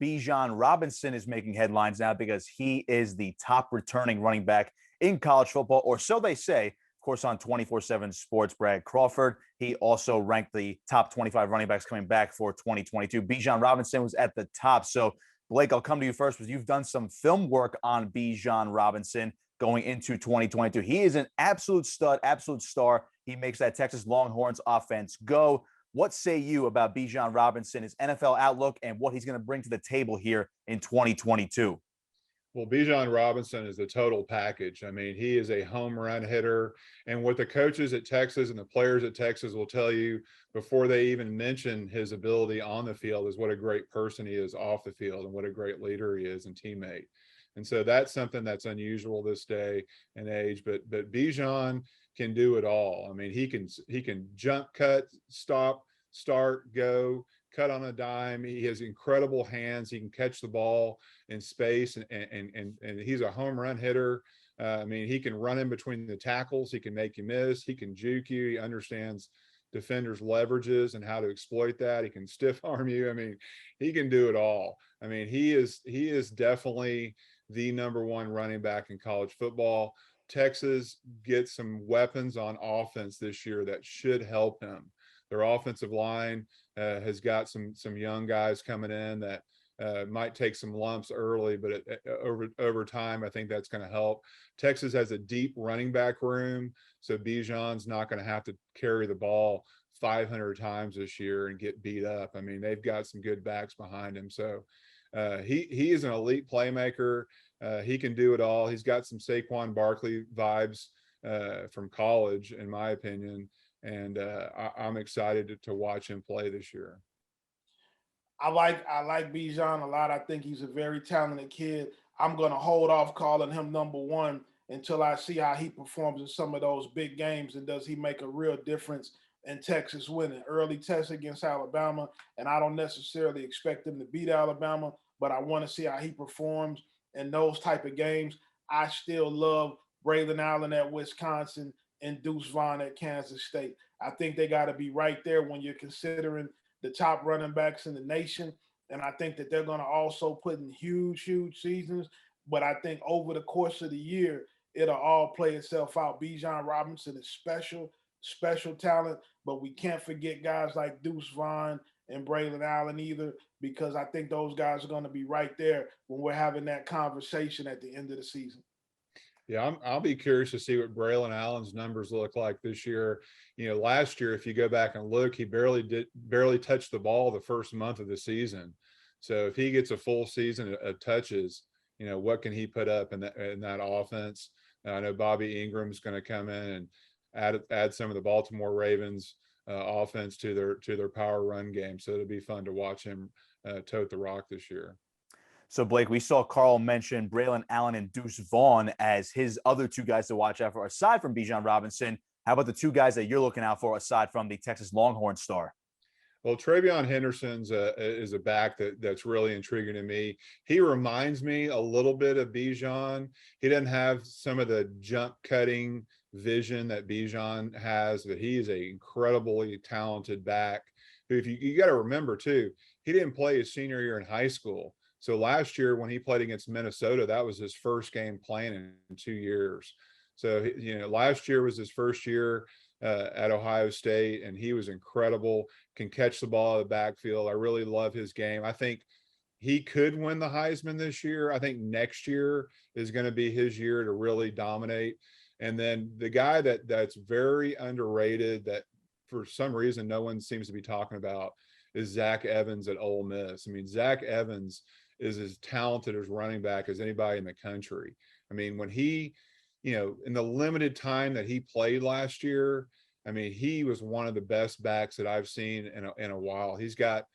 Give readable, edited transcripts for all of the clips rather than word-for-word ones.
Bijan Robinson is making headlines now because he is the top returning running back in college football, or so they say. Of course, on 24/7 Sports, Brad Crawford, he also ranked the top 25 running backs coming back for 2022. Bijan Robinson was at the top. So, Blake, I'll come to you first because you've done some film work on Bijan Robinson going into 2022. He is an absolute stud, absolute star. He makes that Texas Longhorns offense go. What say you about Bijan Robinson, his NFL outlook, and what he's going to bring to the table here in 2022? Well, Bijan Robinson is the total package. I mean, he is a home run hitter. And what the coaches at Texas and the players at Texas will tell you before they even mention his ability on the field is what a great person he is off the field and what a great leader he is and teammate. And so that's something that's unusual this day and age. But Bijan can do it all. I mean, he can jump, cut, stop, start, go, cut on a dime. He has incredible hands. He can catch the ball in space, and he's a home run hitter. I mean, he can run in between the tackles. He can make you miss. He can juke you. He understands defenders' leverages and how to exploit that. He can stiff arm you. I mean, he can do it all. I mean, he is definitely the number one running back in college football. Texas gets some weapons on offense this year that should help him. Their offensive line has got some young guys coming in that might take some lumps early, but over time, I think that's going to help. Texas has a deep running back room, so Bijan's not going to have to carry the ball 500 times this year and get beat up. I mean, they've got some good backs behind him, so he is an elite playmaker. He can do it all. He's got some Saquon Barkley vibes from college, in my opinion. And I'm excited to watch him play this year. I like Bijan a lot. I think he's a very talented kid. I'm going to hold off calling him number one until I see how he performs in some of those big games, and does he make a real difference in Texas winning. Early test against Alabama, and I don't necessarily expect him to beat Alabama, but I want to see how he performs in those type of games. I still love Braylon Allen at Wisconsin and Deuce Vaughn at Kansas State. I think they got to be right there when you're considering the top running backs in the nation. And I think that they're going to also put in huge seasons. But I think over the course of the year, it'll all play itself out. Bijan Robinson is special talent, but we can't forget guys like Deuce Vaughn and Braylon Allen either, because I think those guys are going to be right there when we're having that conversation at the end of the season. Yeah, I'll be curious to see what Braylon Allen's numbers look like this year. You know, last year, if you go back and look, he barely touched the ball the first month of the season. So if he gets a full season of touches, you know, what can he put up in that offense? I know Bobby Ingram's going to come in and add some of the Baltimore Ravens offense to their power run game. So it'll be fun to watch him tote the rock this year. So, Blake, we saw Carl mention Braylon Allen and Deuce Vaughn as his other two guys to watch out for, aside from Bijan Robinson. How about the two guys that you're looking out for aside from the Texas Longhorn star? Well, Travion Henderson's is a back that's really intriguing to me. He reminds me a little bit of Bijan. He doesn't have some of the jump cutting vision that Bijan has, but he is an incredibly talented back. Who, if you got to remember too, he didn't play his senior year in high school. So last year when he played against Minnesota, that was his first game playing in 2 years. So, you know, last year was his first year at Ohio State, and he was incredible, can catch the ball out of the backfield. I really love his game. I think he could win the Heisman this year. I think next year is going to be his year to really dominate. And then the guy that's very underrated that for some reason no one seems to be talking about is Zach Evans at Ole Miss. I mean, Zach Evans is as talented as running back as anybody in the country. I mean, when he, you know, in the limited time that he played last year, I mean, he was one of the best backs that I've seen in a while. He's got,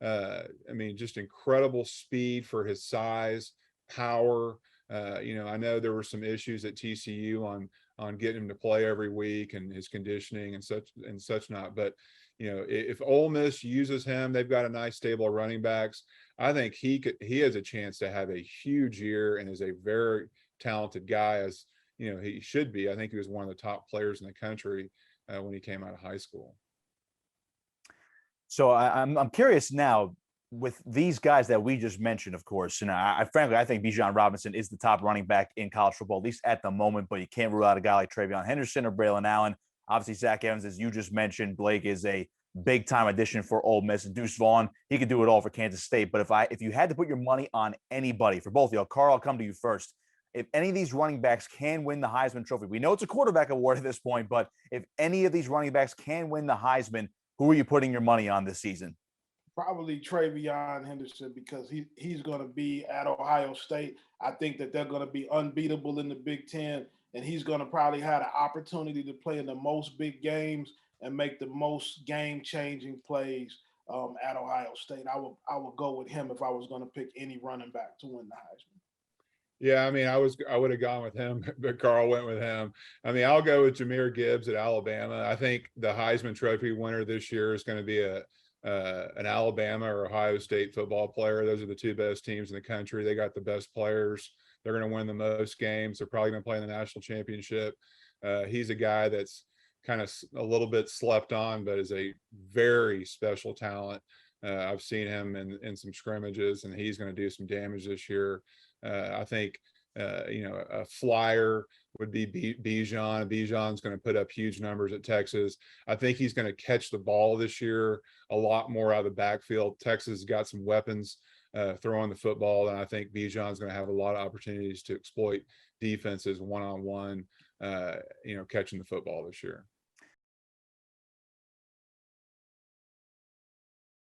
I mean, just incredible speed for his size, power. You know, I know there were some issues at TCU on getting him to play every week and his conditioning and such not. But, you know, if Ole Miss uses him, they've got a nice stable of running backs. I think he has a chance to have a huge year and is a very talented guy, as you know he should be. I think he was one of the top players in the country when he came out of high school. So I'm curious now. with these guys that we just mentioned, of course, and frankly, I think Bijan Robinson is the top running back in college football, at least at the moment, but you can't rule out a guy like Travion Henderson or Braylon Allen. Obviously, Zach Evans, as you just mentioned, Blake is a big time addition for Ole Miss, and Deuce Vaughn, he could do it all for Kansas State. But if you had to put your money on anybody, for both of you, Carl, I'll come to you first. If any of these running backs can win the Heisman Trophy, we know it's a quarterback award at this point, but if any of these running backs can win the Heisman, who are you putting your money on this season? Probably Travion Henderson, because he's going to be at Ohio State. I think that they're going to be unbeatable in the Big Ten, and he's going to probably have the opportunity to play in the most big games and make the most game-changing plays at Ohio State. I would go with him if I was going to pick any running back to win the Heisman. Yeah, I mean, I would have gone with him, but Carl went with him. I mean, I'll go with Jahmyr Gibbs at Alabama. I think the Heisman Trophy winner this year is going to be an Alabama or Ohio State football player. Those are the two best teams in the country. They got the best players. They're going to win the most games. They're probably going to play in the national championship. He's a guy that's kind of a little bit slept on, but is a very special talent. I've seen him in some scrimmages, and he's going to do some damage this year. I think, a flyer would be Bijan. Bijan's going to put up huge numbers at Texas. I think he's going to catch the ball this year a lot more out of the backfield. Texas has got some weapons throwing the football, and I think Bijan's going to have a lot of opportunities to exploit defenses one-on-one, catching the football this year.